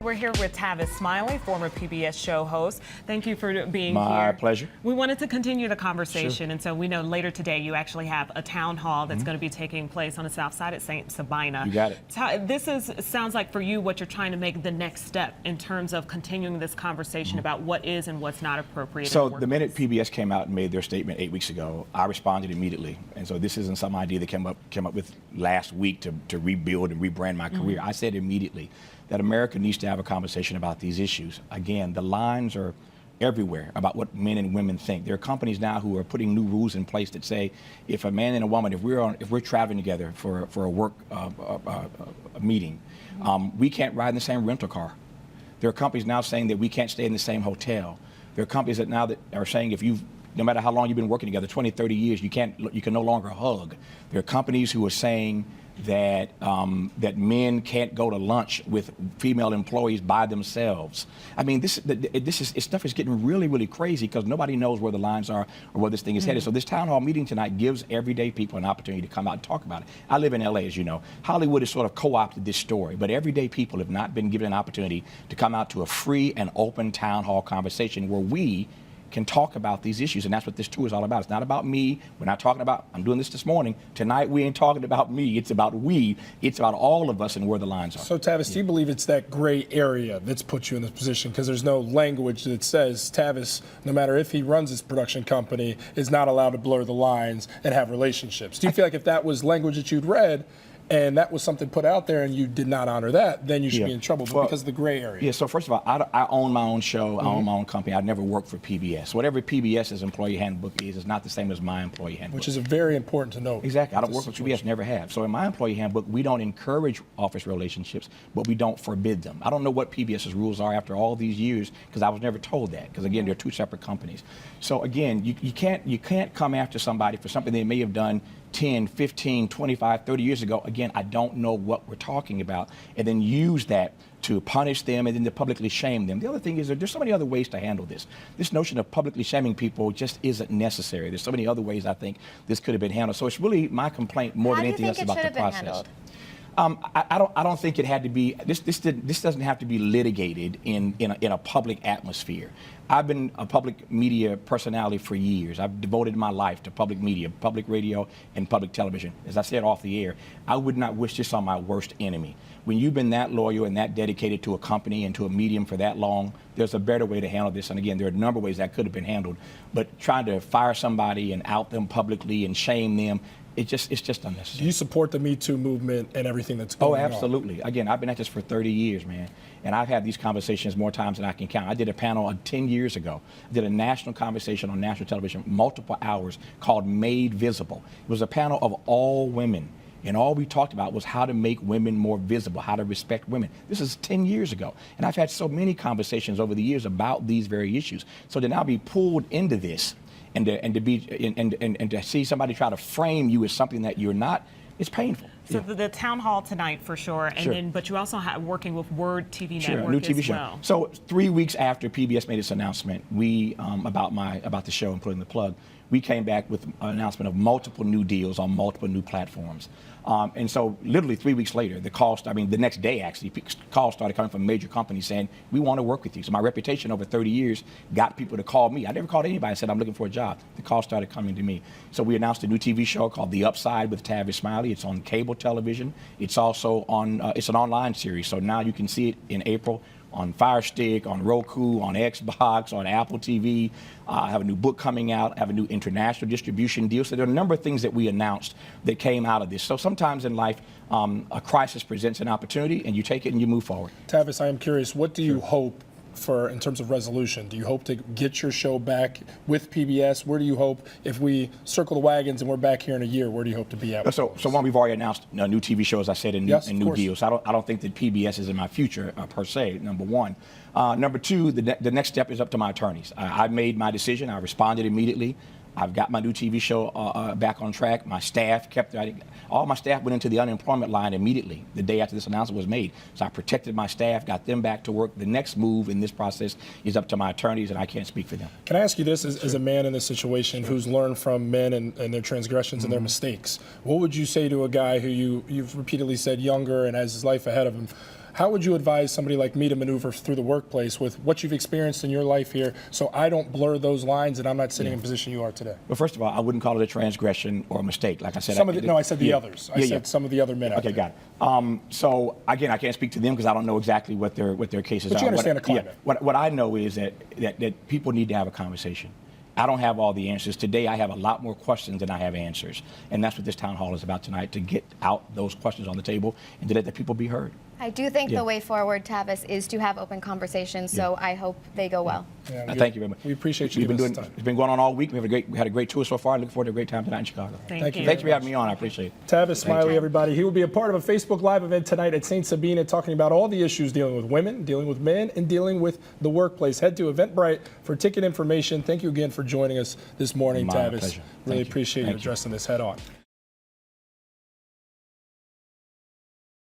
We're here with Tavis Smiley, former PBS show host. Thank you for being here. My pleasure. We wanted to continue the conversation, and so we know later today you actually have a town hall that's going to be taking place on the south side at St. Sabina. You got it. This sounds like for you what you're trying to make the next step in terms of continuing this conversation about what is and what's not appropriate. So the minute PBS came out and made their statement 8 weeks ago, I responded immediately. And so this isn't some idea that came up with last week to rebuild and rebrand my career. I said immediately that America needs to have a conversation about these issues. Again, the lines are everywhere about what men and women think. There are companies now who are putting new rules in place that say if a man and a woman, if we're traveling together for a work meeting, we can't ride in the same rental car. There are companies now saying that we can't stay in the same hotel. There are companies that now that are saying no matter how long you've been working together, 20, 30 years, you can no longer hug. There are companies who are saying that men can't go to lunch with female employees by themselves. I mean, this stuff is getting really, really crazy because nobody knows where the lines are or where this thing is headed. So this town hall meeting tonight gives everyday people an opportunity to come out and talk about it. I live in LA, as you know. Hollywood has sort of co-opted this story, but everyday people have not been given an opportunity to come out to a free and open town hall conversation where we can talk about these issues, and that's what this tour is all about. It's not about me. We're not talking about, I'm doing this morning. Tonight we ain't talking about me. It's about we. It's about all of us and where the lines are. So Tavis, do you believe it's that gray area that's put you in this position? Because there's no language that says Tavis, no matter if he runs his production company, is not allowed to blur the lines and have relationships. Do you feel like if that was language that you'd read, and that was something put out there and you did not honor that, then you should be in trouble because of the gray area? Yeah, so first of all, I own my own show, I own my own company. I never worked for PBS. Whatever PBS's employee handbook is not the same as my employee handbook. Which is very important to note. Exactly. I don't work for PBS, never have. So in my employee handbook, we don't encourage office relationships, but we don't forbid them. I don't know what PBS's rules are after all these years because I was never told that. Because again, they're two separate companies. So again, you can't come after somebody for something they may have done 10, 15, 25, 30 years ago. Again, I don't know what we're talking about, and then use that to punish them and then to publicly shame them. The other thing is there's so many other ways to handle this. This notion of publicly shaming people just isn't necessary. There's so many other ways I think this could have been handled. So it's really my complaint more than anything else about the process. I don't think it had to be. This doesn't have to be litigated in a public atmosphere. I've been a public media personality for years. I've devoted my life to public media, public radio, and public television. As I said off the air, I would not wish this on my worst enemy. When you've been that loyal and that dedicated to a company and to a medium for that long, there's a better way to handle this. And again, there are a number of ways that could have been handled. But trying to fire somebody and out them publicly and shame them, it's just unnecessary. Do you support the Me Too movement and everything that's going on? Oh, absolutely. Again, I've been at this for 30 years, man. And I've had these conversations more times than I can count. I did a panel 10 years ago. I did a national conversation on national television, multiple hours, called Made Visible. It was a panel of all women. And all we talked about was how to make women more visible, how to respect women. This is 10 years ago. And I've had so many conversations over the years about these very issues. So to now be pulled into this, and to see somebody try to frame you as something that you're not, it's painful. So the town hall tonight for sure, and then but you also have working with Word TV Network new TV as show. well. So 3 weeks after PBS made its announcement, we about the show and putting the plug, we came back with an announcement of multiple new deals on multiple new platforms. And so literally 3 weeks later, the next day actually, calls started coming from major companies saying, we want to work with you. So my reputation over 30 years got people to call me. I never called anybody and said, I'm looking for a job. The calls started coming to me. So we announced a new TV show called The Upside with Tavis Smiley. It's on cable television. It's also on, it's an online series. So now you can see it in April on Fire Stick, on Roku, on Xbox, on Apple TV. I have a new book coming out. I have a new international distribution deal. So there are a number of things that we announced that came out of this. So sometimes in life, a crisis presents an opportunity, and you take it and you move forward. Tavis, I am curious, what do you hope for in terms of resolution? Do you hope to get your show back with PBS? Where do you hope, if we circle the wagons and we're back here in a year, where do you hope to be at? So one, we've already announced new TV shows, I said, and new deals. I don't think that PBS is in my future per se, number one. Number two, the next step is up to my attorneys. I made my decision. I responded immediately. I've got my new TV show back on track. My staff all my staff went into the unemployment line immediately the day after this announcement was made. So I protected my staff, got them back to work. The next move in this process is up to my attorneys, and I can't speak for them. Can I ask you this, as a man in this situation who's learned from men and their transgressions and their mistakes, what would you say to a guy who you've repeatedly said younger and has his life ahead of him? How would you advise somebody like me to maneuver through the workplace with what you've experienced in your life here so I don't blur those lines and I'm not sitting in the position you are today? Well, first of all, I wouldn't call it a transgression or a mistake. Like I said, I said the others. I said some of the other men out Okay, there. got it. So again, I can't speak to them because I don't know exactly what their cases are. But you understand the climate. What I know is that people need to have a conversation. I don't have all the answers. Today, I have a lot more questions than I have answers. And that's what this town hall is about tonight, to get out those questions on the table and to let the people be heard. I do think the way forward, Tavis, is to have open conversations, so I hope they go well. Yeah, Thank you very much. We appreciate you giving us the time. It's been going on all week. We had a great tour so far. Looking forward to a great time tonight in Chicago. Thank you. Thanks for having me on. I appreciate it. Tavis Smiley, everybody. He will be a part of a Facebook Live event tonight at St. Sabina talking about all the issues dealing with women, dealing with men, and dealing with the workplace. Head to Eventbrite for ticket information. Thank you again for joining us this morning, My Tavis. pleasure. Really Thank you. appreciate you Thank you. addressing this head on.